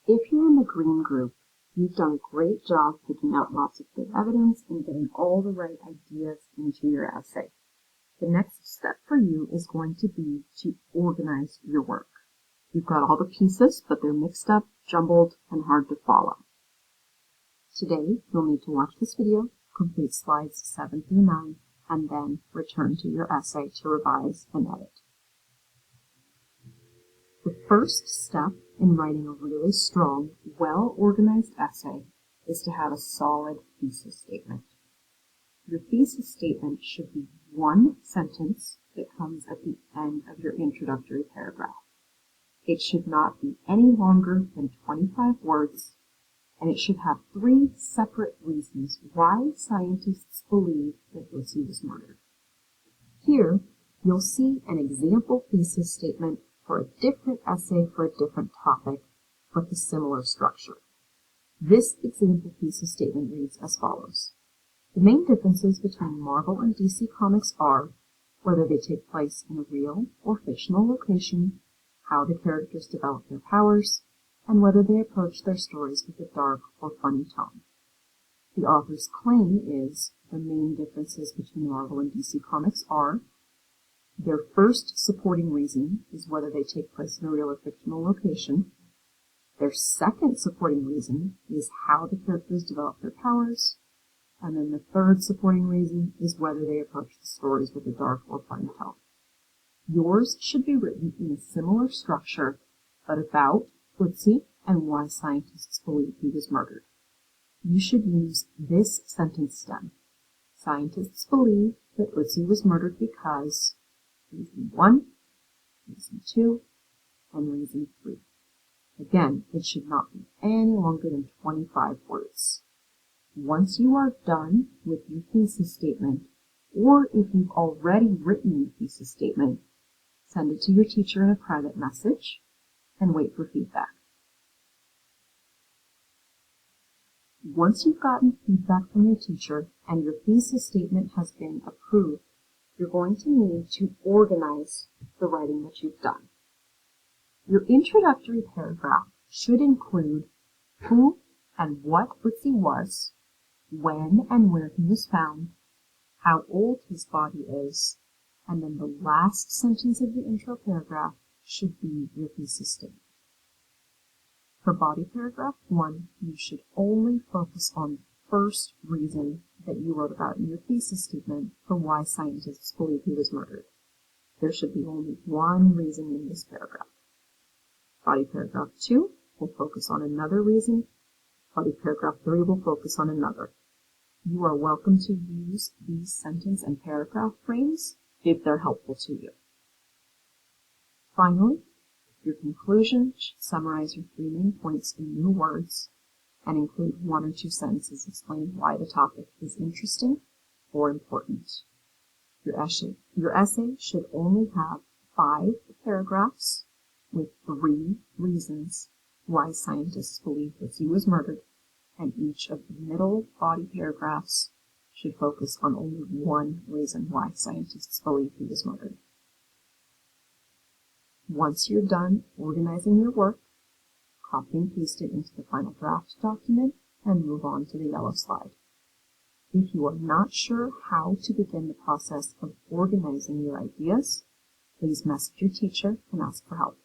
If you're in the green group, you've done a great job picking out lots of good evidence and getting all the right ideas into your essay. The next step for you is going to be to organize your work. You've got all the pieces, but they're mixed up, jumbled, and hard to follow. Today, you'll need to watch this video, complete slides 7 through 9, and then return to your essay to revise and edit. The first step in writing a really strong, well-organized essay is to have a solid thesis statement. Your thesis statement should be one sentence that comes at the end of your introductory paragraph. It should not be any longer than 25 words, and it should have 3 separate reasons why scientists believe that Otzi was murdered. Here, you'll see an example thesis statement for a different essay for a different topic, with a similar structure. This example thesis statement reads as follows. The main differences between Marvel and DC Comics are whether they take place in a real or fictional location, how the characters develop their powers, and whether they approach their stories with a dark or funny tone. The author's claim is the main differences between Marvel and DC Comics are their first supporting reason is whether they take place in a real or fictional location. Their second supporting reason is how the characters develop their powers. And then the third supporting reason is whether they approach the stories with a dark or funny tone. Yours should be written in a similar structure, but about Otzi and why scientists believe he was murdered. You should use this sentence stem. Scientists believe that Otzi was murdered because reason 1, reason 2, and reason 3. Again, it should not be any longer than 25 words. Once you are done with your thesis statement, or if you've already written your thesis statement, send it to your teacher in a private message and wait for feedback. Once you've gotten feedback from your teacher and your thesis statement has been approved, you're going to need to organize the writing that you've done. Your introductory paragraph should include who and what Otzi was, when and where he was found, how old his body is, and then the last sentence of the intro paragraph should be your thesis statement. For body paragraph 1, you should only focus on the first reason that you wrote about in your thesis statement for why scientists believe he was murdered. There should be only one reason in this paragraph. Body paragraph 2 will focus on another reason. Body paragraph 3 will focus on another. You are welcome to use these sentence and paragraph frames if they're helpful to you. Finally, your conclusion should summarize your 3 main points in new words and include 1 or 2 sentences explaining why the topic is interesting or important. Your essay should only have 5 paragraphs with 3 reasons why scientists believe that he was murdered, and each of the middle body paragraphs should focus on only 1 reason why scientists believe he was murdered. Once you're done organizing your work, copy and paste it into the final draft document and move on to the yellow slide. If you are not sure how to begin the process of organizing your ideas, please message your teacher and ask for help.